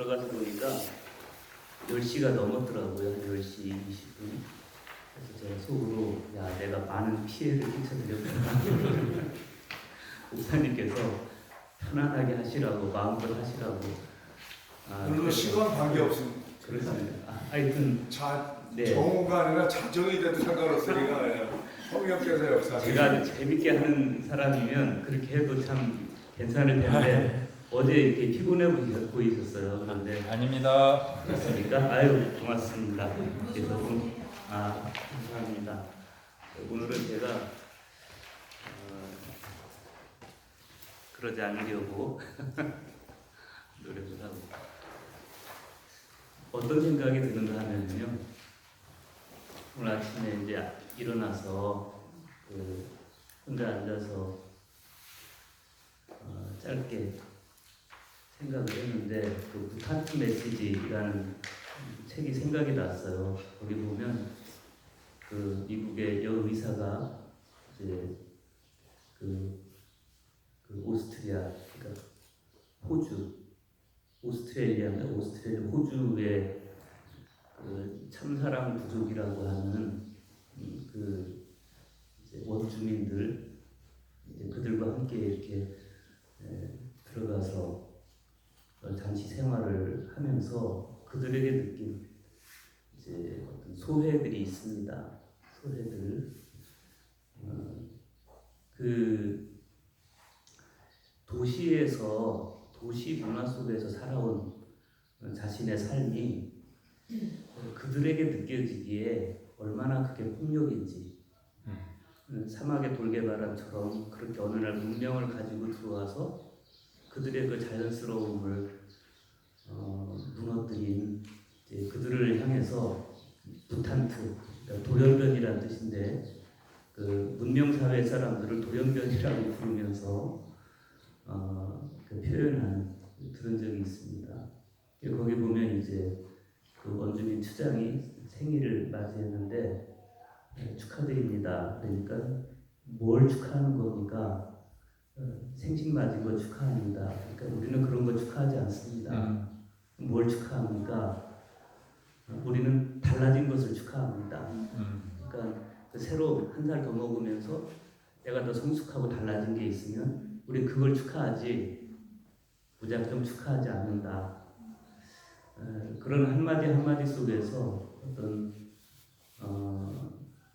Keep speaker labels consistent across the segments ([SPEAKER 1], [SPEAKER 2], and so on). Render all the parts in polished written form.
[SPEAKER 1] 들어가서 보니까 10시가 넘었더라고요. 한 10시 20분. 그래서 제가 속으로 야, 내가 많은 피해를 끼쳐드렸구나. 목사님께서 편안하게 하시라고, 마음껏 하시라고.
[SPEAKER 2] 물론 시간 관계없습니다.
[SPEAKER 1] 그렇습니다. 하여튼 네.
[SPEAKER 2] 정오가 아니라 자정이 돼도 상관없으니까 성령께서 역사.
[SPEAKER 1] 제가 재밌게 하는 사람이면 그렇게 해도 참 괜찮을 텐데 어제 이렇게 피곤해 보이셨어요. 그런데
[SPEAKER 3] 아닙니다.
[SPEAKER 1] 그렇습니까? 아유, 고맙습니다. 그래서 감사합니다. 오늘은 제가 그러지 않으려고 노력을 하고 어떤 생각이 드는가 하면요, 오늘 아침에 이제 일어나서 혼자 앉아서 짧게 생각을 했는데 그 부탄트 메시지라는 책이 생각이 났어요. 거기 보면 그 미국의 여의사가 이제 그 오스트리아, 그러니까 오스트레일리아 호주의 그 참사랑 부족이라고 하는 그 이제 원주민들, 이제 그들과 함께 이렇게 들어가서 잠시 생활을 하면서 그들에게 느낀 이제 어떤 소회들이 있습니다. 소회들. 그 도시에서 도시 문화 속에서 살아온 자신의 삶이 그들에게 느껴지기에 얼마나 그게 폭력인지, 사막의 돌개바람처럼 그렇게 어느 날 문명을 가지고 들어와서 그들의 그 자연스러움을 무너뜨린 그들을 향해서 부탄트, 돌연변이라는 뜻인데 그 문명사회 사람들을 돌연변이라고 부르면서 그 표현한 들은 적이 있습니다. 거기 보면 이제 그 원주민 추장이 생일을 맞이했는데 축하드립니다. 그러니까 뭘 축하하는 겁니까? 생신 맞은 거 축하합니다. 그러니까 우리는 그런 거 축하하지 않습니다. 뭘 축하합니까? 우리는 달라진 것을 축하합니다. 그러니까 그 새로 한 살 더 먹으면서 내가 더 성숙하고 달라진 게 있으면 우리 그걸 축하하지 무작정 축하하지 않는다. 그런 한마디 한마디 속에서 어떤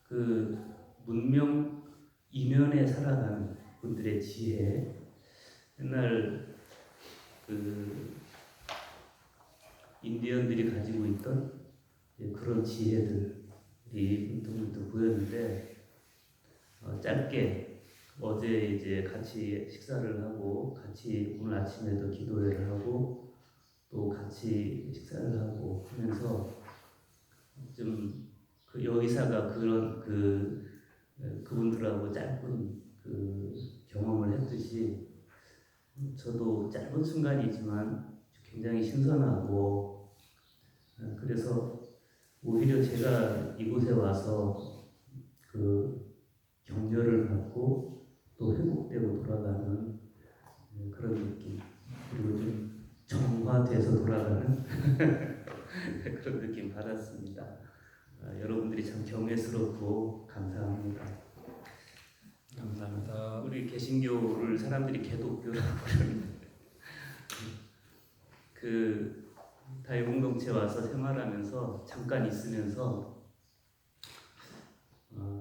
[SPEAKER 1] 그 문명 이면에 살아가는 분들의 지혜, 옛날 그 인디언들이 가지고 있던 그런 지혜들이 문득문득 보였는데 짧게 어제 이제 같이 식사를 하고 같이 오늘 아침에도 기도회를 하고 또 같이 식사를 하고 하면서 좀 그 여의사가 그런 그분들하고 짧은 그 경험을 했듯이 저도 짧은 순간이지만 굉장히 신선하고 그래서 오히려 제가 이곳에 와서 그 격려를 받고 또 회복되고 돌아가는 그런 느낌, 그리고 좀 정화돼서 돌아가는 그런 느낌 받았습니다. 여러분들이 참 경외스럽고 감사합니다.
[SPEAKER 3] 감사합니다.
[SPEAKER 1] 우리 개신교를 사람들이 개독교라고 그러는데 그 다육 공동체 와서 생활하면서 잠깐 있으면서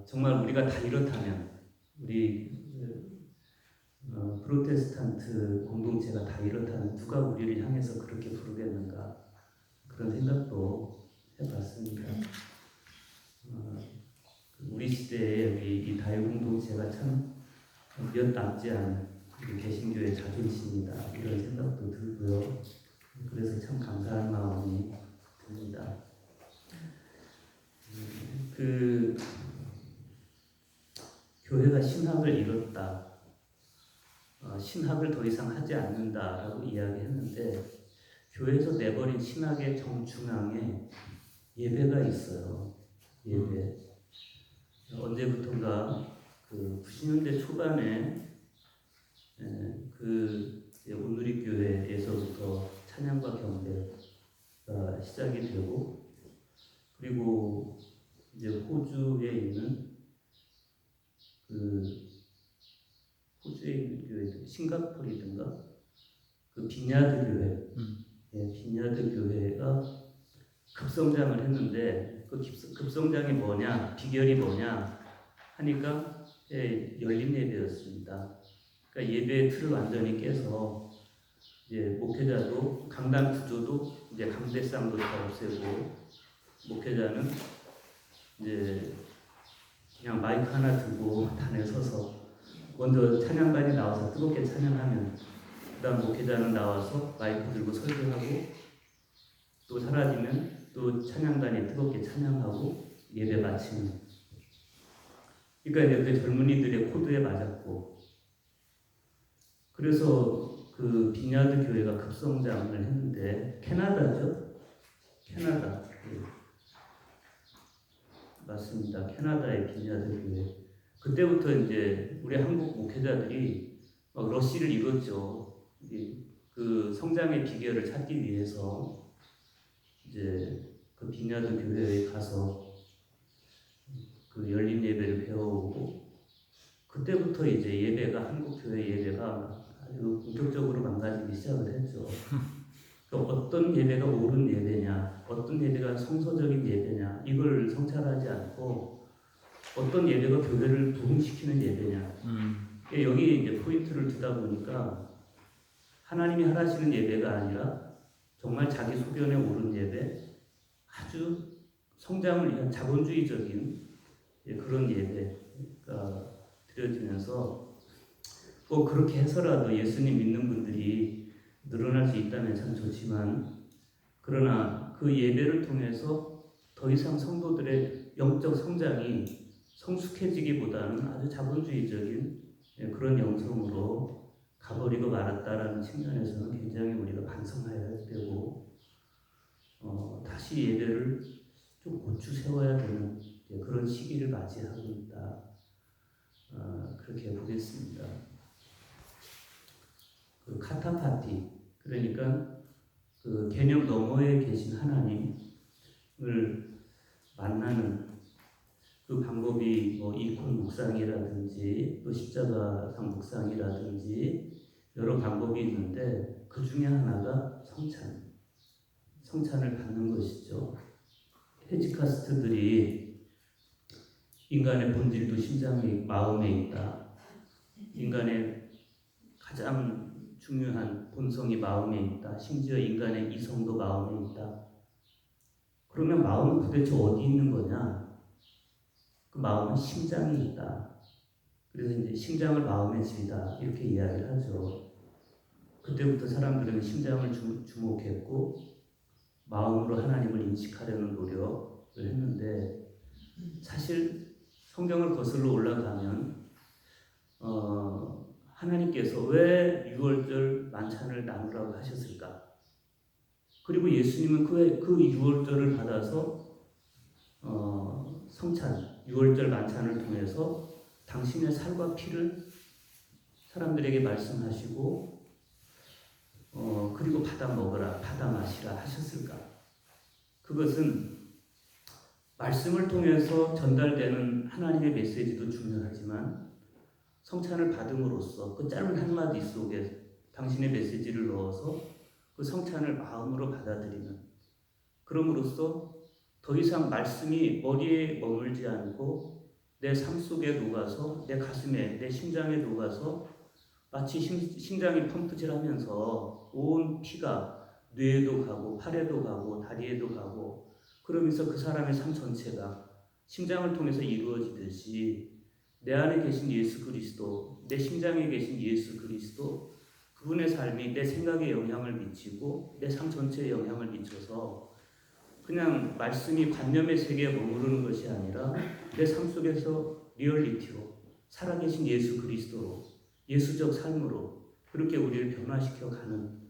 [SPEAKER 1] 정말 우리가 다 이렇다면 우리 프로테스탄트 공동체가 다 이렇다면 누가 우리를 향해서 그렇게 부르겠는가, 그런 생각도 해봤습니다. 우리 시대에 이 다육 공동체가 참 몇 남지 않은 우리 개신교의 자존심이다, 이런 생각도 들고요. 그래서 참 감사한 마음이 듭니다. 그 교회가 신학을 잃었다, 신학을 더 이상 하지 않는다라고 이야기했는데 교회에서 내버린 신학의 정중앙에 예배가 있어요. 예배. 언제부턴가 그 90년대 초반에 그 온누리 교회에서부터 찬양과 경배, 시작이 되고, 그리고 이제 호주에 있는 교회, 싱가포르이든가 그 빈야드 교회, 예, 빈야드 교회가 급성장을 했는데 그 급성장이 뭐냐, 비결이 뭐냐 하니까 예, 열린 예배였습니다. 그러니까 예배의 틀을 완전히 깨서 이제 목회자도 강단 구조도 이제 강대상도 다 없애고 목회자는 이제 그냥 마이크 하나 들고 단에 서서 먼저 찬양반이 나와서 뜨겁게 찬양하면 그다음 목회자는 나와서 마이크 들고 설교하고 또 사라지면 또 찬양단이 뜨겁게 찬양하고 예배 마치는. 그러니까 이제 그 젊은이들의 코드에 맞았고 그래서 그 빈야드 교회가 급성장을 했는데 캐나다죠? 캐나다. 네. 맞습니다. 캐나다의 빈야드 교회. 그때부터 이제 우리 한국 목회자들이 막 러쉬를 이뤘죠. 그 성장의 비결을 찾기 위해서 이제 그 빈야드 교회에 가서 그 열린 예배를 배워오고 그때부터 이제 예배가 한국 교회 예배가 아주 본격적으로 망가지기 시작을 했죠. 어떤 예배가 옳은 예배냐, 어떤 예배가 성서적인 예배냐 이걸 성찰하지 않고 어떤 예배가 교회를 부흥시키는 예배냐. 여기 이제 포인트를 두다 보니까 하나님이 하시는 예배가 아니라 정말 자기 소견에 옳은 예배, 아주 성장을 위한 자본주의적인 그런 예배가 드려지면서 꼭 그렇게 해서라도 예수님 믿는 분들이 늘어날 수 있다면 참 좋지만 그러나 그 예배를 통해서 더 이상 성도들의 영적 성장이 성숙해지기보다는 아주 자본주의적인 그런 영성으로 가버리고 말았다라는 측면에서는 굉장히 우리가 반성해야 되고 다시 예배를 좀 고추 세워야 되는 그런 시기를 맞이하고 있다. 그렇게 보겠습니다. 그 카타파티, 그러니까 그 개념 너머에 계신 하나님을 만나는 그 방법이 뭐 이콘 묵상이라든지 또 십자가상 묵상이라든지 여러 방법이 있는데 그 중에 하나가 성찬을 받는 것이죠. 헤지카스트들이 인간의 본질도 심장이 마음에 있다. 인간의 가장 중요한 본성이 마음에 있다. 심지어 인간의 이성도 마음에 있다. 그러면 마음은 도대체 어디 있는 거냐? 그 마음은 심장이 있다. 그래서 이제 심장을 마음에 지다 이렇게 이야기를 하죠. 그때부터 사람들은 심장을 주목했고 마음으로 하나님을 인식하려는 노력을 했는데 사실 성경을 거슬러 올라가면 하나님께서 왜 6월절 만찬을 나누라고 하셨을까? 그리고 예수님은 그 6월절을 받아서 성찬, 6월절 만찬을 통해서 당신의 살과 피를 사람들에게 말씀하시고 그리고 받아 먹으라, 받아 마시라 하셨을까? 그것은 말씀을 통해서 전달되는 하나님의 메시지도 중요하지만 성찬을 받음으로써 그 짧은 한마디 속에 당신의 메시지를 넣어서 그 성찬을 마음으로 받아들이는 그럼으로써 더 이상 말씀이 머리에 머물지 않고 내 삶 속에 녹아서 내 가슴에 내 심장에 녹아서 마치 심장이 펌프질하면서 온 피가 뇌에도 가고 팔에도 가고 다리에도 가고 그러면서 그 사람의 삶 전체가 심장을 통해서 이루어지듯이 내 안에 계신 예수 그리스도, 내 심장에 계신 예수 그리스도, 그분의 삶이 내 생각에 영향을 미치고 내 삶 전체에 영향을 미쳐서 그냥 말씀이 관념의 세계에 머무르는 것이 아니라 내 삶 속에서 리얼리티로 살아계신 예수 그리스도로 예수적 삶으로 그렇게 우리를 변화시켜 가는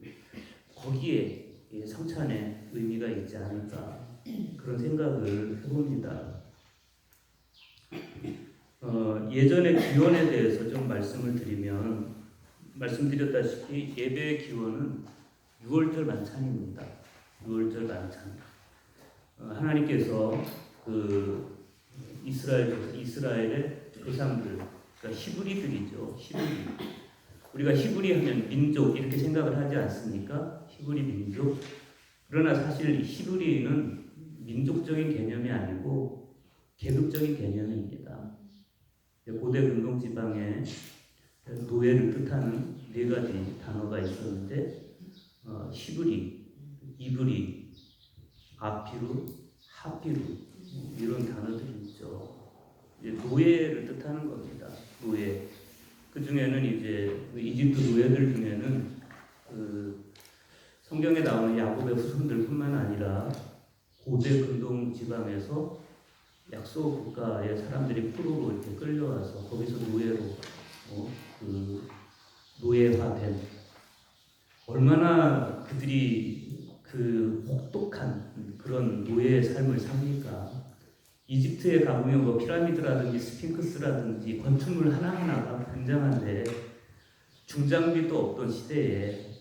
[SPEAKER 1] 거기에 성찬의 의미가 있지 않을까 그런 생각을 해봅니다. 예전의 기원에 대해서 좀 말씀을 드리면 말씀드렸다시피 예배의 기원은 6월절 만찬입니다. 유월절 만찬. 하나님께서 그 이스라엘의 조상들, 그러니까 히브리들이죠. 히브리. 우리가 히브리 하면 민족 이렇게 생각을 하지 않습니까? 히브리 민족. 그러나 사실 히브리는 민족적인 개념이 아니고 계급적인 개념입니다. 고대 근동 지방에 노예를 뜻하는 네 가지 단어가 있었는데 히브리, 이브리, 아피루, 하피루 이런 단어들이 있죠. 노예를 뜻하는 겁니다. 노예. 그 중에는 이제 이집트 노예들 중에는 그 성경에 나오는 야곱의 후손들뿐만 아니라 고대 근동 지방에서 약소 국가의 사람들이 포로로 이렇게 끌려와서 거기서 노예로 그 노예화된 얼마나 그들이 그 혹독한 그런 노예의 삶을 삽니까? 이집트에 가보면 뭐 피라미드라든지 스핑크스라든지 건축물 하나하나가 굉장한데 중장비도 없던 시대에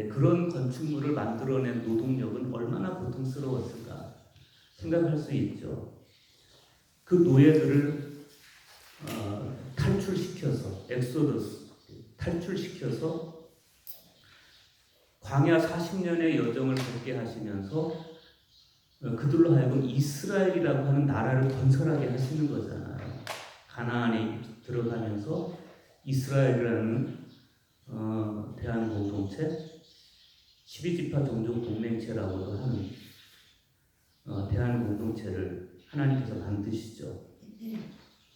[SPEAKER 1] 그런 건축물을 만들어낸 노동력은 얼마나 고통스러웠을까 생각할 수 있죠. 그 노예들을 탈출시켜서 엑소더스 탈출시켜서 광야 40년의 여정을 걷게 하시면서 그들로 하여금 이스라엘이라고 하는 나라를 건설하게 하시는 거잖아요. 가나안에 들어가면서 이스라엘이라는 대한공동체, 12지파 종족 동맹체라고도 하는 대한공동체를 하나님께서 만드시죠.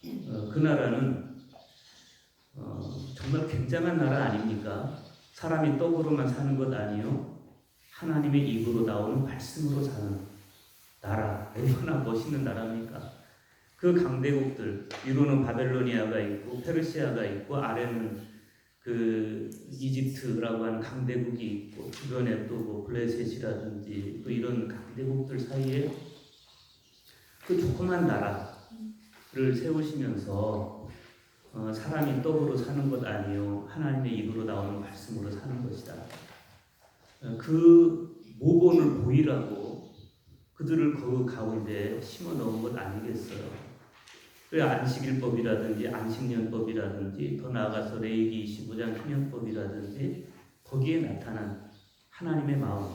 [SPEAKER 1] 그 나라는 정말 굉장한 나라 아닙니까? 사람이 떡으로만 사는 것 아니요, 하나님의 입으로 나오는 말씀으로 사는 나라. 얼마나 멋있는 나라입니까? 그 강대국들, 위로는 바벨로니아가 있고 페르시아가 있고 아래는 그 이집트라고 하는 강대국이 있고 주변에 또 뭐 블레셋이라든지 또 이런 강대국들 사이에 그 조그만 나라를 세우시면서 사람이 떡으로 사는 것 아니요 하나님의 입으로 나오는 말씀으로 사는 것이다. 그 모본을 보이라고 그들을 그 가운데 심어 넣은 것 아니겠어요? 그 안식일법이라든지 안식년법이라든지 더 나아가서 레위기 25장 희년법이라든지 거기에 나타난 하나님의 마음,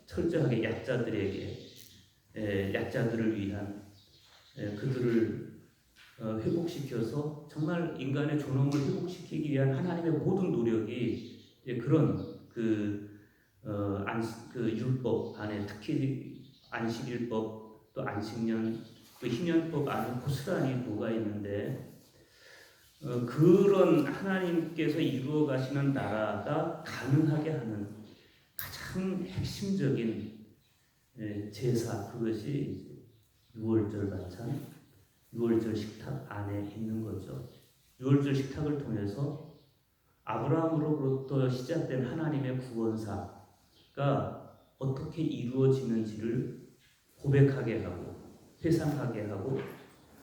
[SPEAKER 1] 철저하게 약자들을 위한 그들을 회복시켜서 정말 인간의 존엄을 회복시키기 위한 하나님의 모든 노력이 그런 그 율법 안에 특히 안식일법 또 안식년 또 희년법 안에 고스란히 녹아 있는데 그런 하나님께서 이루어 가시는 나라가 가능하게 하는 가장 핵심적인 제사, 그것이 유월절 반찬, 유월절 식탁 안에 있는 거죠. 유월절 식탁을 통해서 아브라함으로부터 시작된 하나님의 구원사가 어떻게 이루어지는지를 고백하게 하고 회상하게 하고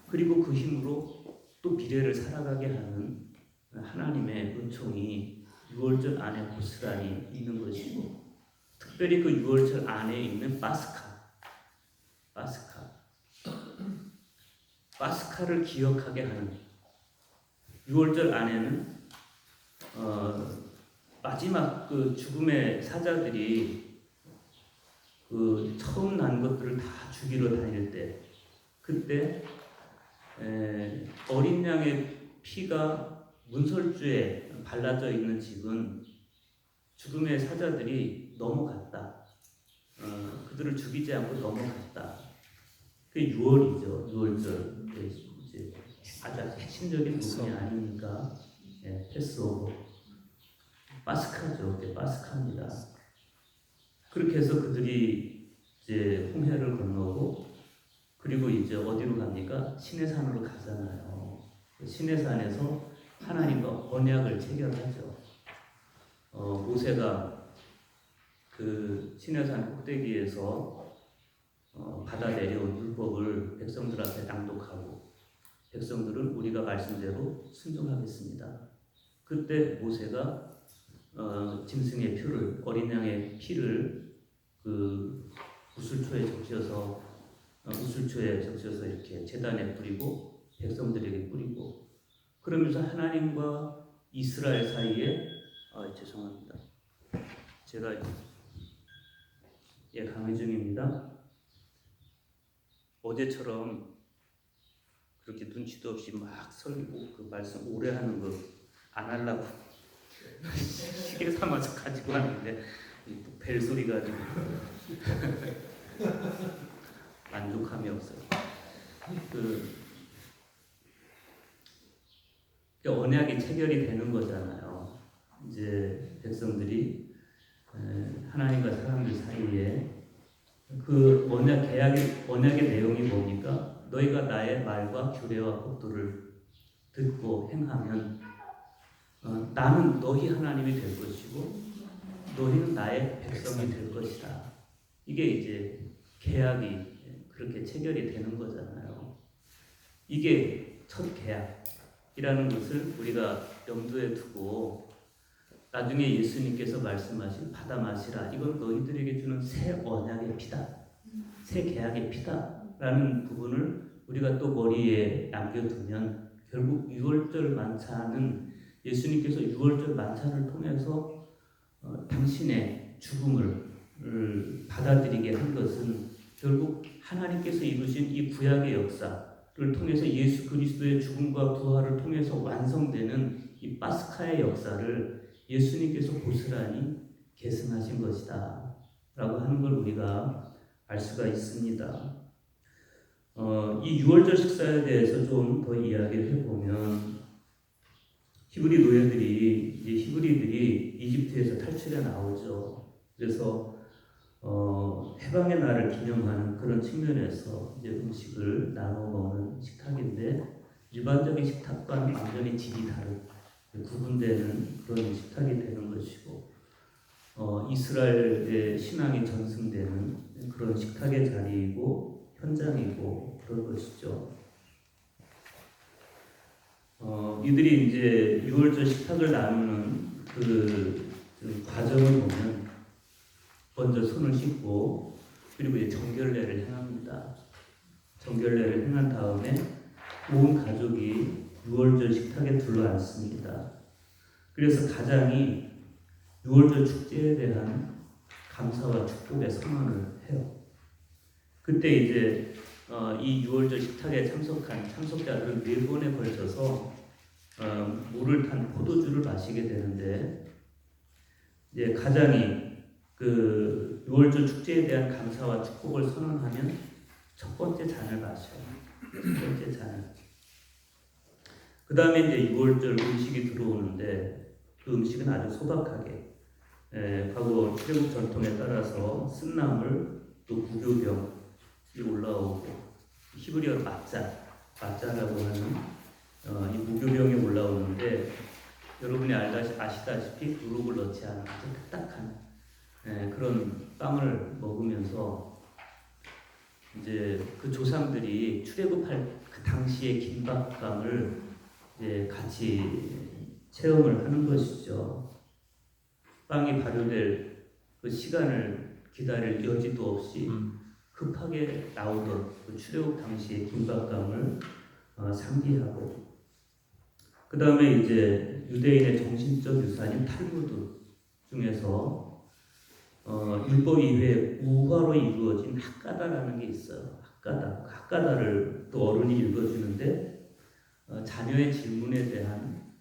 [SPEAKER 1] 그리고 그 힘으로 또 미래를 살아가게 하는 하나님의 은총이 유월절 안에 고스란히 있는 것이고, 특별히 그 유월절 안에 있는 파스카를 기억하게 하는, 유월절 안에는 마지막 그 죽음의 사자들이 그 처음 난 것들을 다 죽이러 다닐 때, 그때 어린 양의 피가 문설주에 발라져 있는 집은 죽음의 사자들이 넘어갔다. 그들을 죽이지 않고 넘어갔다. 그게 유월이죠. 유월절. 이제 아주 핵심적인 부분이 아니니까. 패스오버. 파스카죠. 파스카입니다. 그렇게 해서 그들이 이제 홍해를 건너고 그리고 이제 어디로 갑니까? 시내산으로 가잖아요. 시내산에서 하나님과 언약을 체결하죠. 모세가 그 시내산 꼭대기에서 받아 내려온 율법을 백성들 앞에 낭독하고 백성들은 우리가 말씀대로 순종하겠습니다. 그때 모세가 짐승의 표를, 어린 양의 피를 그 우슬초에 적셔서 이렇게 제단에 뿌리고 백성들에게 뿌리고 그러면서 하나님과 이스라엘 사이에 죄송합니다. 제가 강의 중입니다. 어제처럼 그렇게 눈치도 없이 막 설교 그 말씀 오래 하는 거 안 하려고 시계 삼아서 가지고 왔는데 벨 소리 가지고 만족함이 없어요. 언약이 체결이 되는 거잖아요. 이제 백성들이 하나님과 사람들 사이에 그 언약의 내용이 뭡니까? 너희가 나의 말과 규례와 법도를 듣고 행하면 나는 너희 하나님이 될 것이고 너희는 나의 백성이 될 것이다. 이게 이제 계약이 그렇게 체결이 되는 거잖아요. 이게 첫 계약이라는 것을 우리가 염두에 두고 나중에 예수님께서 말씀하신 받아 마시라. 이건 너희들에게 주는 새 언약의 피다. 새 계약의 피다라는 부분을 우리가 또 머리에 남겨두면 결국 유월절 만찬은 예수님께서 유월절 만찬을 통해서 당신의 죽음을 받아들이게 한 것은 결국 하나님께서 이루신 이 구약의 역사를 통해서 예수 그리스도의 죽음과 부활을 통해서 완성되는 이 파스카의 역사를 예수님께서 고스란히 계승하신 것이다 라고 하는 걸 우리가 알 수가 있습니다. 이 유월절 식사에 대해서 좀 더 이야기를 해보면 히브리들이 이집트에서 탈출해 나오죠. 그래서 해방의 날을 기념하는 그런 측면에서 이제 음식을 나눠 먹는 식탁인데 일반적인 식탁과는 완전히 질이 다른 구분되는 그런 식탁이 되는 것이고 이스라엘의 신앙이 전승되는 그런 식탁의 자리이고 현장이고 그런 것이죠. 이들이 이제 유월절 식탁을 나누는 그 과정을 보면 먼저 손을 씻고 그리고 이제 정결례를 행합니다. 정결례를 행한 다음에 온 가족이 유월절 식탁에 둘러앉습니다. 그래서 가장이 유월절 축제에 대한 감사와 축복의 선언을 해요. 그때 이제 이 유월절 식탁에 참석한 참석자들은 4번에 걸쳐서 물을 탄 포도주를 마시게 되는데 이제 가장이 그 유월절 축제에 대한 감사와 축복을 선언하면 첫 번째 잔을 마셔요. 첫 번째 잔을. 그 다음에 이제 유월절 음식이 들어오는데 그 음식은 아주 소박하게 과거 태국 전통에 따라서 쓴나물 또 무교병이 올라오고 히브리어로 마짜라고 하는 이 무교병이 올라오는데 여러분이 아시다시피 누룩을 넣지 않은 아주 딱딱한 그런 빵을 먹으면서 이제 그 조상들이 출애굽할 그 당시의 긴박감을 이제 같이 체험을 하는 것이죠. 빵이 발효될 그 시간을 기다릴 여지도 없이 급하게 나오던 그 출애굽 당시의 긴박감을 상기하고 그 다음에 이제 유대인의 정신적 유산인 탈무드 중에서 율법 이외에 우화로 이루어진 학가다라는 게 있어요. 학가다를 또 어른이 읽어주는데 자녀의 질문에 대한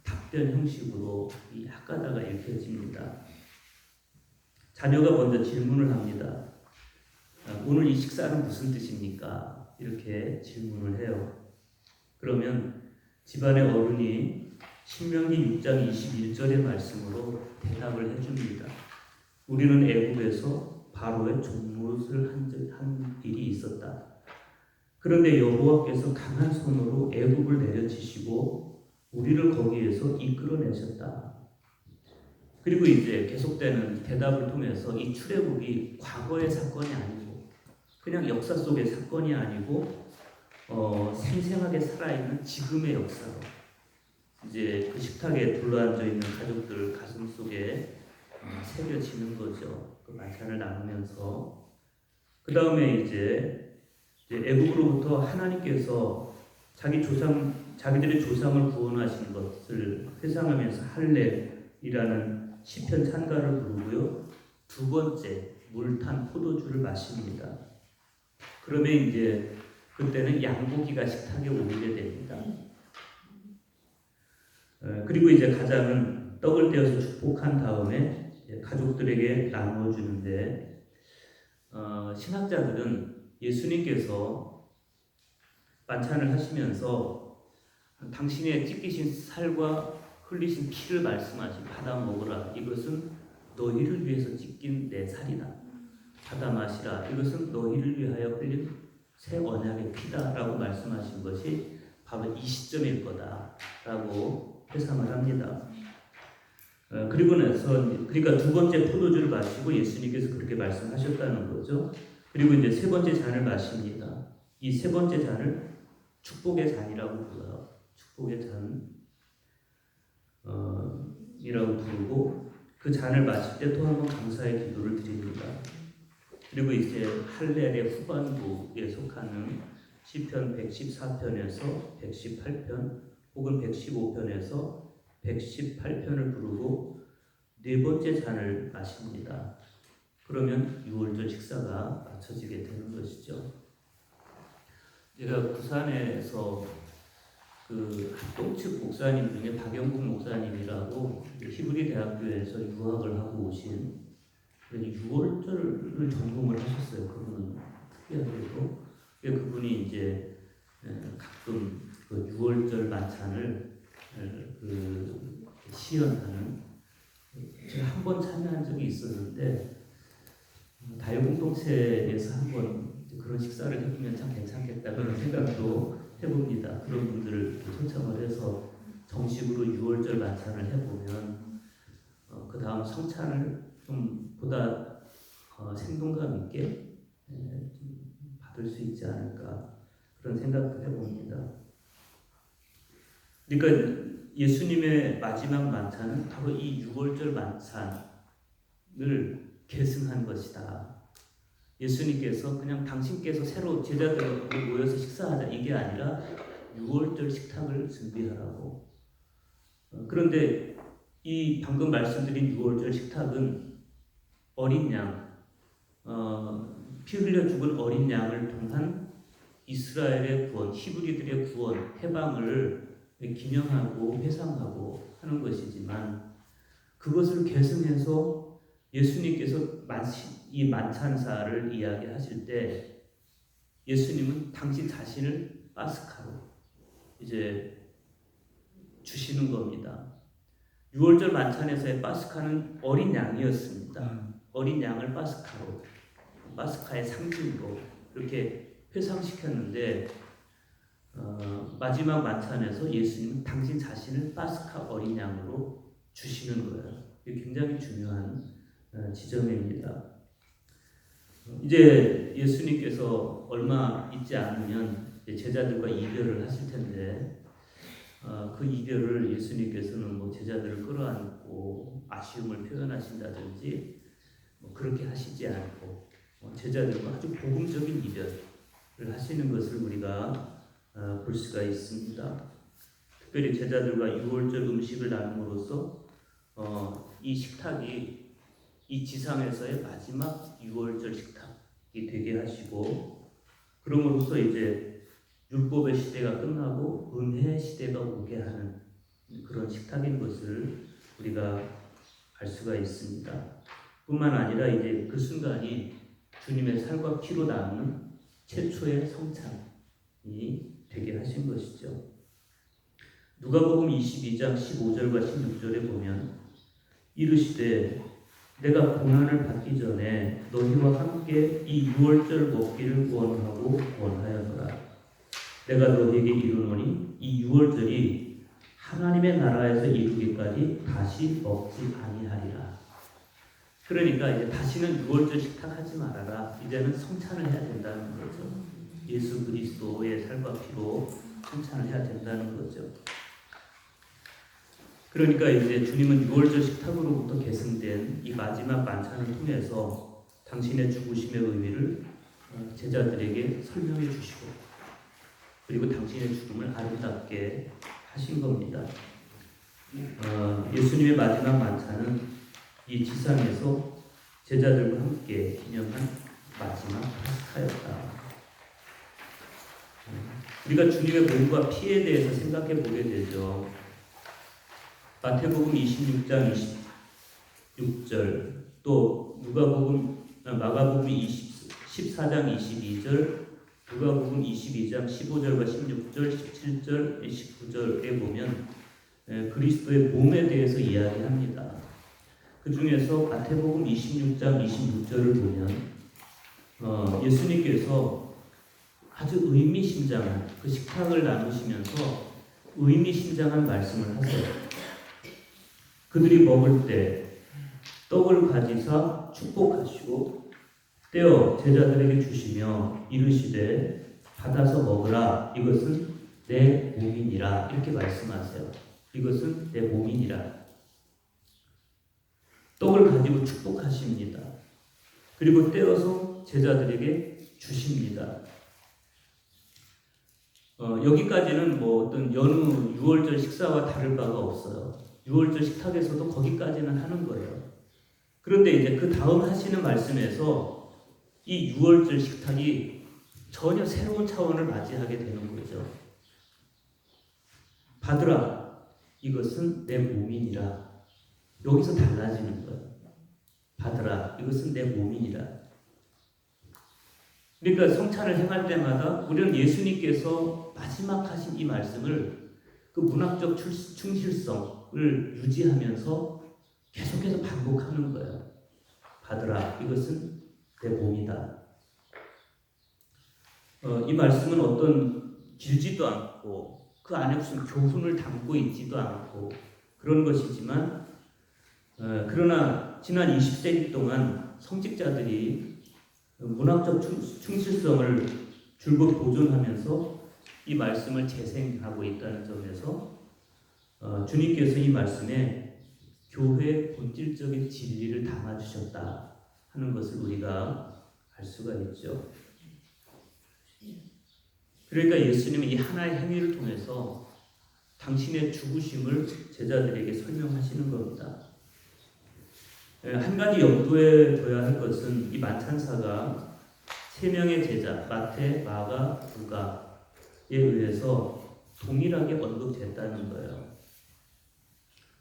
[SPEAKER 1] 답변 형식으로 이 학가다가 읽혀집니다. 자녀가 먼저 질문을 합니다. 오늘 이 식사는 무슨 뜻입니까? 이렇게 질문을 해요. 그러면 집안의 어른이 신명기 6장 21절의 말씀으로 대답을 해줍니다. 우리는 애굽에서 바로의 종노릇을 한 일이 있었다. 그런데 여호와께서 강한 손으로 애굽을 내려치시고 우리를 거기에서 이끌어내셨다. 그리고 이제 계속되는 대답을 통해서 이 출애굽이 과거의 사건이 아니고 그냥 역사 속의 사건이 아니고 생생하게 살아있는 지금의 역사로 이제 그 식탁에 둘러앉아 있는 가족들 가슴 속에 새겨지는 거죠. 그 만찬을 나누면서 그 다음에 이제 애국으로부터 하나님께서 자기들의 조상을 구원하신 것을 회상하면서 할렐이라는 시편 찬가를 부르고요. 두 번째 물탄 포도주를 마십니다. 그러면 이제 그때는 양고기가 식탁에 오르게 됩니다. 그리고 이제 가장은 떡을 떼어서 축복한 다음에 가족들에게 나누어 주는데 신학자들은 예수님께서 만찬을 하시면서 당신의 찢기신 살과 흘리신 피를 말씀하신 받아 먹으라 이것은 너희를 위해서 찢긴 내 살이다. 받아 마시라 이것은 너희를 위하여 흘린 새 언약의 피다라고 말씀하신 것이 바로 이 시점일 거다라고 회상을 합니다. 그리고 나서 그러니까 두 번째 포도주를 마시고 예수님께서 그렇게 말씀하셨다는 거죠. 그리고 이제 세 번째 잔을 마십니다. 이 세 번째 잔을 축복의 잔이라고 불러요. 축복의 잔이라고 부르고 그 잔을 마실 때 또 한 번 감사의 기도를 드립니다. 그리고 이제 할렐의 후반부에 속하는 시편 114편에서 118편 혹은 115편에서 118편을 부르고 네 번째 잔을 마십니다. 그러면 6월절 식사가 마쳐지게 되는 것이죠. 제가 부산에서 그 합동측 목사님 중에 박영국 목사님이라고 히브리 대학교에서 유학을 하고 오신 6월절을 전공을 하셨어요. 그분은 특이하게도 그분이 이제 가끔 그 6월절 만찬을 그 시연하는 제가 한 번 참여한 적이 있었는데 다육공동체에서 한번 그런 식사를 해보면 참 괜찮겠다 그런 생각도 해봅니다. 그런 분들을 초청을 해서 정식으로 6월절 만찬을 해보면 그 다음 성찬을 좀 보다 생동감 있게 받을 수 있지 않을까 그런 생각도 해봅니다. 그러니까 예수님의 마지막 만찬은 바로 이 6월절 만찬을 계승한 것이다. 예수님께서 그냥 당신께서 새로 제자들과 모여서 식사하자 이게 아니라 6월절 식탁을 준비하라고. 그런데 이 방금 말씀드린 6월절 식탁은 어린 양, 피 흘려 죽은 어린 양을 통한 이스라엘의 구원, 히브리들의 구원, 해방을 기념하고 회상하고 하는 것이지만 그것을 계승해서 예수님께서 이 만찬사를 이야기하실 때 예수님은 당신 자신을 파스카로 이제 주시는 겁니다. 6월절 만찬에서의 파스카는 어린 양이었습니다. 어린 양을 파스카로, 파스카의 상징으로 이렇게 회상시켰는데 마지막 만찬에서 예수님은 당신 자신을 파스카 어린 양으로 주시는 거예요. 이게 굉장히 중요한 지점입니다. 이제 예수님께서 얼마 있지 않으면 제자들과 이별을 하실 텐데 그 이별을 예수님께서는 뭐 제자들을 끌어안고 아쉬움을 표현하신다든지 뭐 그렇게 하시지 않고 제자들과 아주 복음적인 이별을 하시는 것을 우리가 볼 수가 있습니다. 특별히 제자들과 6월절 음식을 나눔으로써 이 식탁이 이 지상에서의 마지막 6월절 식탁이 되게 하시고 그럼으로써 이제 율법의 시대가 끝나고 은혜의 시대가 오게 하는 그런 식탁인 것을 우리가 알 수가 있습니다. 뿐만 아니라 이제 그 순간이 주님의 살과 피로 남는 최초의 성찬이 되게 하신 것이죠. 누가복음 22장 15절과 16절에 보면 이르시되 내가 고난을 받기 전에 너희와 함께 이 6월절 먹기를 원하고 원하였노라. 내가 너희에게 이르노니 이 6월절이 하나님의 나라에서 이루기까지 다시 먹지 아니하리라. 그러니까 이제 다시는 6월절 식탁 하지 말아라. 이제는 성찬을 해야 된다는 거죠. 예수 그리스도의 살과 피로 성찬을 해야 된다는 거죠. 그러니까 이제 주님은 유월절 식탁으로부터 계승된 이 마지막 만찬을 통해서 당신의 죽으심의 의미를 제자들에게 설명해 주시고 그리고 당신의 죽음을 아름답게 하신 겁니다. 예수님의 마지막 만찬은 이 지상에서 제자들과 함께 기념한 마지막 파스카였다. 우리가 주님의 몸과 피에 대해서 생각해 보게 되죠. 마태복음 26장 26절, 또 마가복음 14장 22절, 누가복음 22장 15절과 16절, 17절, 19절에 보면 그리스도의 몸에 대해서 이야기합니다. 그 중에서 마태복음 26장 26절을 보면 예수님께서 아주 의미심장한 그 식탁을 나누시면서 의미심장한 말씀을 하세요. 그들이 먹을 때 떡을 가지사 축복하시고 떼어 제자들에게 주시며 이르시되 받아서 먹으라 이것은 내 몸이니라 이렇게 말씀하세요. 이것은 내 몸이니라. 떡을 가지고 축복하십니다. 그리고 떼어서 제자들에게 주십니다. 여기까지는 뭐 어떤 연휴 6월절 식사와 다를 바가 없어요. 6월절 식탁에서도 거기까지는 하는 거예요. 그런데 이제 그 다음 하시는 말씀에서 이 6월절 식탁이 전혀 새로운 차원을 맞이하게 되는 거죠. 받으라, 이것은 내 몸이니라. 여기서 달라지는 거예요. 받으라, 이것은 내 몸이니라. 그러니까 성찬을 행할 때마다 우리는 예수님께서 마지막 하신 이 말씀을 그 문학적 충실성을 유지하면서 계속해서 반복하는 거예요. 받으라, 이것은 내 몸이다. 이 말씀은 어떤 길지도 않고 그 안에 무슨 교훈을 담고 있지도 않고 그런 것이지만 그러나 지난 20세기 동안 성직자들이 문학적 충실성을 줄곧 보존하면서 이 말씀을 재생하고 있다는 점에서 주님께서 이 말씀에 교회의 본질적인 진리를 담아주셨다 하는 것을 우리가 알 수가 있죠. 그러니까 예수님은 이 하나의 행위를 통해서 당신의 죽으심을 제자들에게 설명하시는 겁니다. 한 가지 염두에 둬야 할 것은 이 만찬사가 세 명의 제자 마태, 마가, 누가에 의해서 동일하게 언급됐다는 거예요.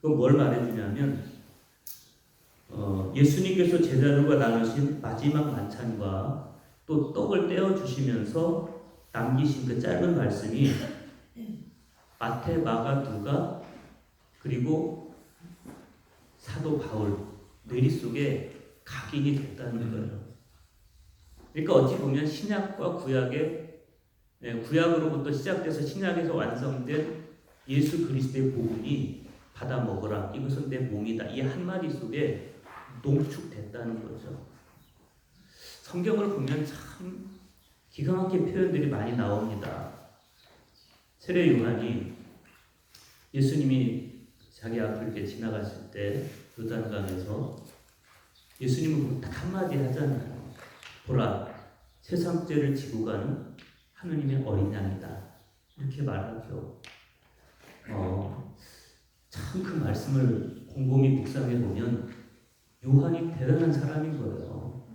[SPEAKER 1] 그건 뭘 말해주냐면 예수님께서 제자들과 나누신 마지막 만찬과 또 떡을 떼어 주시면서 남기신 그 짧은 말씀이 마태, 마가, 누가 그리고 사도 바울 뇌리 속에 각인이 됐다는 거예요. 그러니까 어찌 보면 신약과 구약으로부터 시작돼서 신약에서 완성된 예수 그리스도의 복음이 받아 먹으라 이것은 내 몸이다 이 한마디 속에 농축됐다는 거죠. 성경을 보면 참 기가 막힌 표현들이 많이 나옵니다. 세례 요한이 예수님이 자기 앞을 이렇게 지나갔을 때 요단강에서 예수님을 보고 딱 한마디 하잖아요. 보라, 세상 죄를 지고 가는 하느님의 어린 양이다. 이렇게 말하죠. 참 그 말씀을 곰곰이 묵상해 보면 요한이 대단한 사람인 거예요.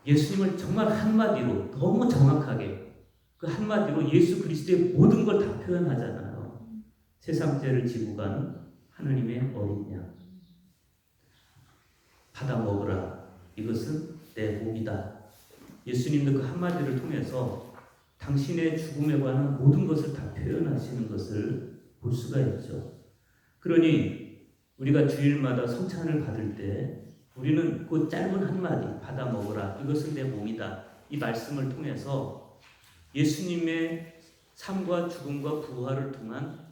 [SPEAKER 1] 예수님을 정말 한마디로 너무 정확하게 그 한마디로 예수 그리스도의 모든 걸 다 표현하잖아요. 세상 죄를 지고 가는 하느님의 어린 양. 받아 먹으라. 이것은 내 몸이다. 예수님도 그 한마디를 통해서 당신의 죽음에 관한 모든 것을 다 표현하시는 것을 볼 수가 있죠. 그러니 우리가 주일마다 성찬을 받을 때 우리는 그 짧은 한마디 받아 먹으라. 이것은 내 몸이다. 이 말씀을 통해서 예수님의 삶과 죽음과 부활을 통한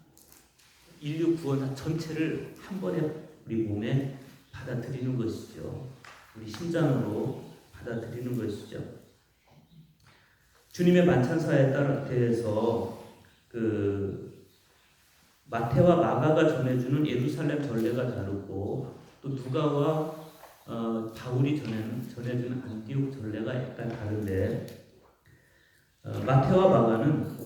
[SPEAKER 1] 인류 구원 전체를 한 번에 우리 몸에 받아들이는 것이죠. 우리 심장으로 받아들이는 것이죠. 주님의 만찬사에 대해서 마태와 마가가 전해주는 예루살렘 전례가 다르고 또 누가와 바울이 전해주는 안디옥 전례가 약간 다른데 마태와 마가는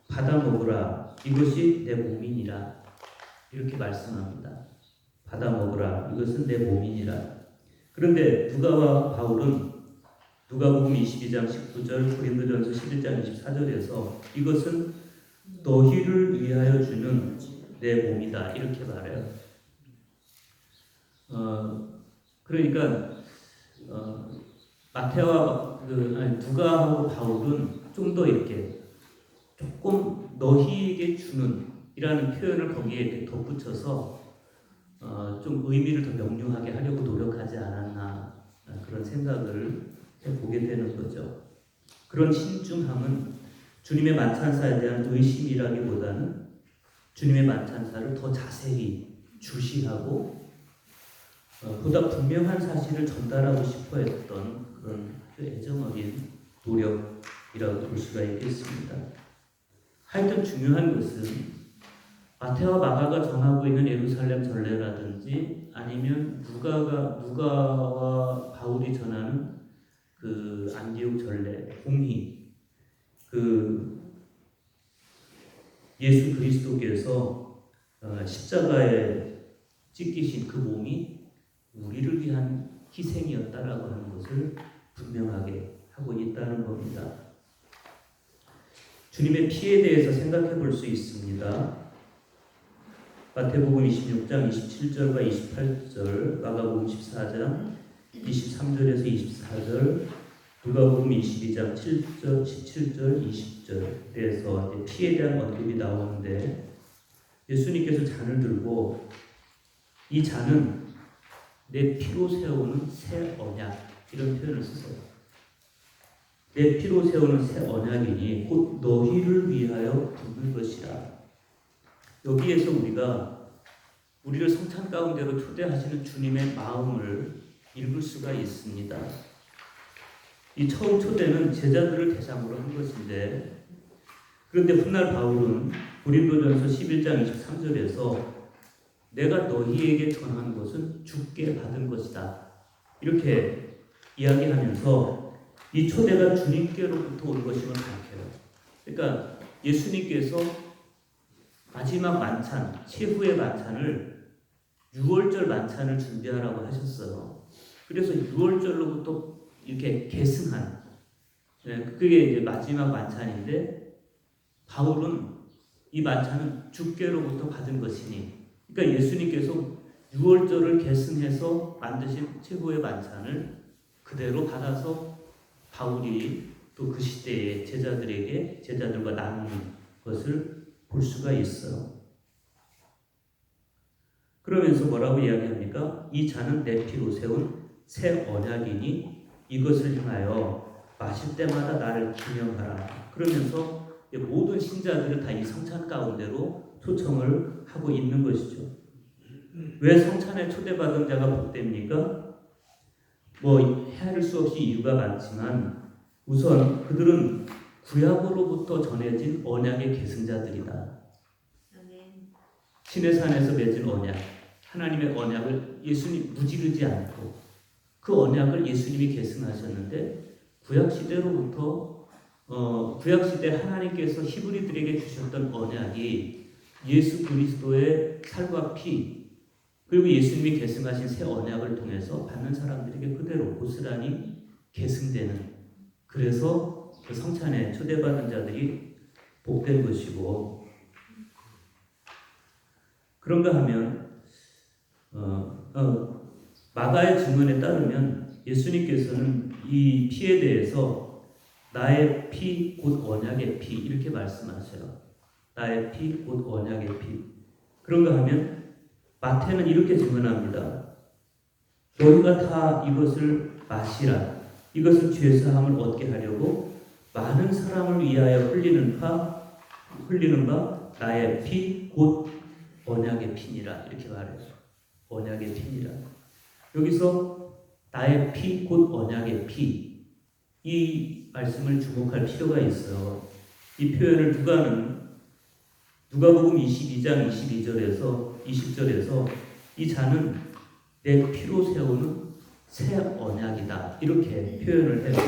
[SPEAKER 1] 받아 먹으라 이것이 내 몸이니라 이렇게 말씀합니다. 받아 먹으라 이것은 내 몸이니라. 그런데 누가와 바울은 누가복음 22장 19절, 고린도전서 11장 24절에서 이것은 너희를 위하여 주는 내 몸이다 이렇게 말해요. 그러니까 마태와 누가하고 바울은 좀 더 이렇게 조금 너희에게 주는 이라는 표현을 거기에 이렇게 덧붙여서 좀 의미를 더 명료하게 하려고 노력하지 않았나 그런 생각을 보게 되는 거죠. 그런 신중함은 주님의 만찬사에 대한 의심이라기보다는 주님의 만찬사를 더 자세히 주시하고 보다 분명한 사실을 전달하고 싶어 했던 그런 애정어린 노력이라고 볼 수가 있겠습니다. 하여튼 중요한 것은 마태와 마가가 전하고 있는 예루살렘 전례라든지 아니면 누가와 바울이 전하는 그 안디옥 전례, 공의, 그 예수 그리스도께서 십자가에 찢기신 그 몸이 우리를 위한 희생이었다라고 하는 것을 분명하게 하고 있다는 겁니다. 주님의 피에 대해서 생각해 볼 수 있습니다. 마태복음 26장 27절과 28절, 마가복음 14장 23절에서 24절, 누가복음 22장 7절, 17절, 20절에서 피에 대한 언급이 나오는데 예수님께서 잔을 들고 이 잔은 내 피로 세우는 새 언약 이런 표현을 쓰세요. 내 피로 세우는 새 언약이니 곧 너희를 위하여 붓는 것이라. 여기에서 우리를 성찬 가운데로 초대하시는 주님의 마음을 읽을 수가 있습니다. 이 처음 초대는 제자들을 대상으로 한 것인데 그런데 훗날 바울은 고린도전서 11장 23절에서 내가 너희에게 전한 것은 주께 받은 것이다 이렇게 이야기하면서 이 초대가 주님께로부터 온 것임을 밝혀요. 그러니까 예수님께서 마지막 만찬, 최후의 만찬을 6월절 만찬을 준비하라고 하셨어요. 그래서 6월절로부터 이렇게 계승한 그게 이제 마지막 만찬인데 바울은 이 만찬은 주께로부터 받은 것이니 그러니까 예수님께서 6월절을 계승해서 만드신 최후의 만찬을 그대로 받아서 바울이 또 그 시대의 제자들과 나누는 것을 볼 수가 있어요. 그러면서 뭐라고 이야기합니까? 이 잔은 내 피로 세운 새 언약이니 이것을 향하여 마실 때마다 나를 기념하라. 그러면서 모든 신자들을 다 이 성찬 가운데로 초청을 하고 있는 것이죠. 왜 성찬에 초대받은 자가 복됩니까? 헤아릴 수 없이 이유가 많지만 우선 그들은 구약으로부터 전해진 언약의 계승자들이다. 시내산에서 맺은 언약, 하나님의 언약을 예수님 무지르지 않고 그 언약을 예수님이 계승하셨는데 구약시대 하나님께서 히브리들에게 주셨던 언약이 예수 그리스도의 살과 피 그리고 예수님이 계승하신 새 언약을 통해서 받는 사람들에게 그대로 고스란히 계승되는 그래서 그 성찬에 초대받은 자들이 복된 것이고 그런가 하면 마가의 증언에 따르면 예수님께서는 이 피에 대해서 나의 피 곧 언약의 피 이렇게 말씀하세요. 나의 피 곧 언약의 피. 그런가 하면 마태는 이렇게 증언합니다. 너희가 다 이것을 마시라. 이것은 죄사함을 얻게 하려고 많은 사람을 위하여 흘리는 바 나의 피 곧 언약의 피니라 이렇게 말해요. 언약의 피니라. 여기서 나의 피 곧 언약의 피 이 말씀을 주목할 필요가 있어요. 이 표현을 누가복음 22장 22절에서 20절에서 이 잔은 내 피로 세우는 새 언약이다 이렇게 표현을 해요.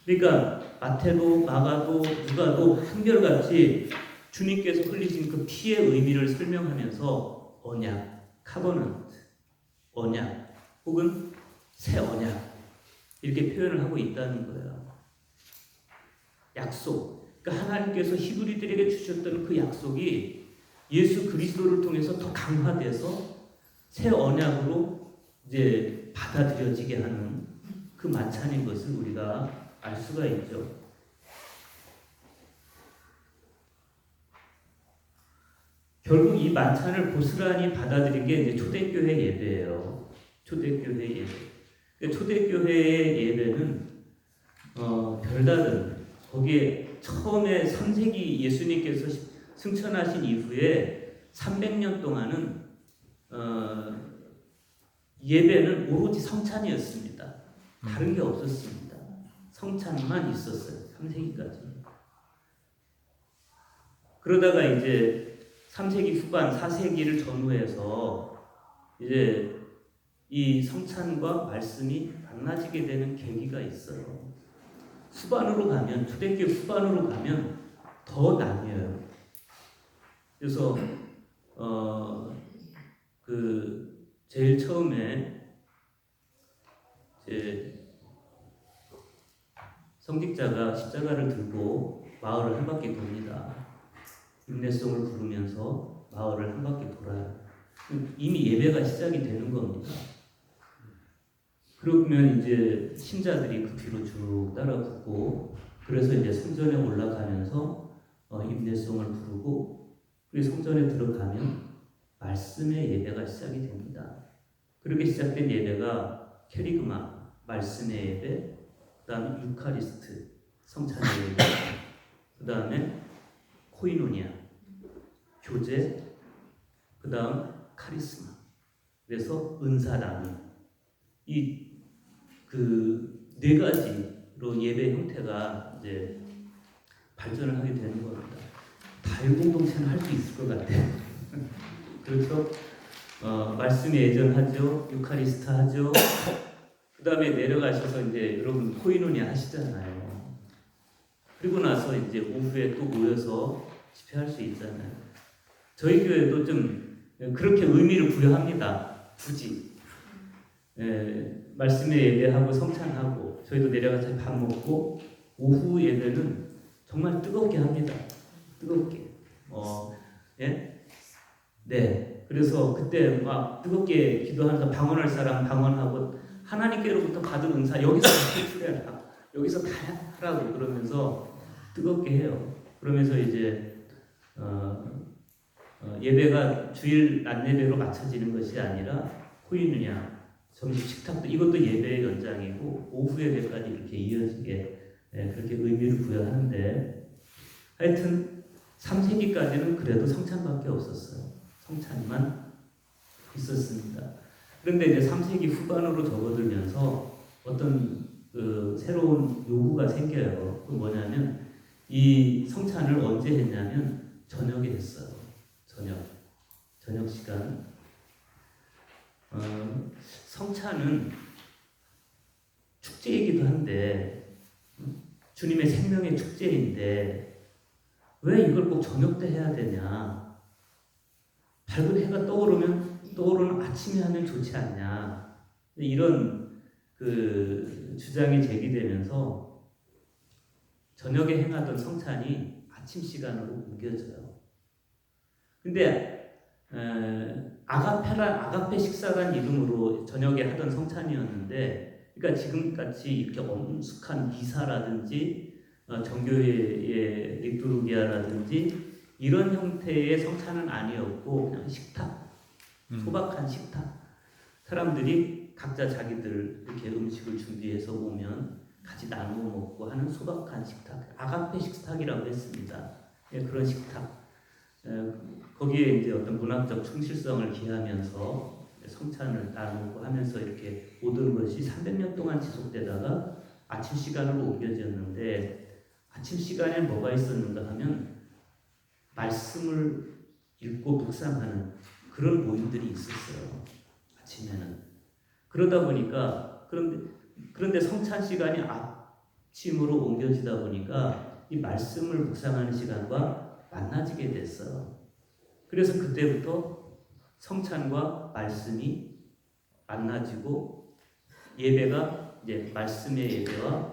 [SPEAKER 1] 그러니까 마태도 마가도 누가도 한결같이 주님께서 흘리신 그 피의 의미를 설명하면서 언약, 카버넌트, 언약 혹은 새 언약 이렇게 표현을 하고 있다는 거예요. 약속. 그러니까 하나님께서 히브리들에게 주셨던 그 약속이 예수 그리스도를 통해서 더 강화돼서 새 언약으로 이제 받아들여지게 하는 그 만찬인 것을 우리가 알 수가 있죠. 결국 이 만찬을 고스란히 받아들인 게 이제 초대교회 예배예요. 초대교회 예배. 초대교회의 예배는 별다른 거기에 처음에 3세기 예수님께서 승천하신 이후에 300년 동안은 예배는 오로지 성찬이었습니다. 다른 게 없었습니다. 성찬만 있었어요. 3세기까지. 그러다가 이제 3세기 후반 4세기를 전후해서 이제 이 성찬과 말씀이 만나지게 되는 계기가 있어요. 후반으로 가면 초대교회 후반으로 가면 더 나뉘어요. 그래서 그 제일 처음에 이제 성직자가 십자가를 들고 마을을 한 바퀴 돕니다. 인내송을 부르면서 마을을 한 바퀴 돌아요. 이미 예배가 시작이 되는 겁니다. 그러면 이제 신자들이 그 뒤로 쭉 따라 붙고 그래서 이제 성전에 올라가면서 임내송을 부르고 그리고 성전에 들어가면 말씀의 예배가 시작이 됩니다. 그렇게 시작된 예배가 캐리그마, 말씀의 예배, 그 다음에 유카리스트, 성찬의 예배, 그 다음에 코이노니아, 교제, 그 다음 카리스마, 그래서 은사 나눔. 이 그 네 가지로 예배 형태가 이제 발전을 하게 되는 겁니다. 다율공동체는 할 수 있을 것 같아요. 그렇죠? 말씀에 예전하죠, 유카리스트 하죠. 그 다음에 내려가셔서 이제 여러분 코이노니아 하시잖아요. 그리고 나서 이제 오후에 또 모여서 집회할 수 있잖아요. 저희 교회도 좀 그렇게 의미를 부여합니다. 굳이. 말씀의 예배하고 성찬하고 저희도 내려가서 밥 먹고 오후 예배는 정말 뜨겁게 합니다. 뜨겁게. 예? 네. 그래서 그때 막 뜨겁게 기도하면서 방언할 사람 방언하고 하나님께로부터 받은 은사 여기서 다 풀어라. 여기서 다 하라고 그러면서 뜨겁게 해요. 그러면서 이제 예배가 주일 낮 예배로 맞춰지는 것이 아니라 코이누냐 점심 식탁도 이것도 예배의 연장이고 오후 예배까지 이렇게 이어지게 그렇게 의미를 부여하는데 하여튼 3세기까지는 그래도 성찬밖에 없었어요. 성찬만 있었습니다. 그런데 이제 3세기 후반으로 접어들면서 어떤 그 새로운 요구가 생겨요. 그 뭐냐면 이 성찬을 언제 했냐면 저녁에 했어요. 저녁 시간. 성찬은 축제이기도 한데 주님의 생명의 축제인데 왜 이걸 꼭 저녁 때 해야 되냐? 밝은 해가 떠오르는 아침에 하면 좋지 않냐? 이런 그 주장이 제기되면서 저녁에 행하던 성찬이 아침 시간으로 옮겨져요. 근데 아가페 식사란 이름으로 저녁에 하던 성찬이었는데, 그러니까 지금같이 이렇게 엄숙한 미사라든지 정교회의 리투르기아라든지 이런 형태의 성찬은 아니었고 그냥 식탁, 소박한 식탁. 사람들이 각자 자기들 이렇게 음식을 준비해서 오면 같이 나누어 먹고 하는 소박한 식탁, 아가페 식탁이라고 했습니다. 그런 식탁. 거기에 이제 어떤 문학적 충실성을 기하면서 성찬을 나누고 하면서 이렇게 모든 것이 300년 동안 지속되다가 아침 시간으로 옮겨졌는데 아침 시간에 뭐가 있었는가 하면 말씀을 읽고 묵상하는 그런 모임들이 있었어요. 아침에는. 그러다 보니까 그런데 성찬 시간이 아침으로 옮겨지다 보니까 이 말씀을 묵상하는 시간과 만나지게 됐어요. 그래서 그때부터 성찬과 말씀이 만나지고 예배가 이제 말씀의 예배와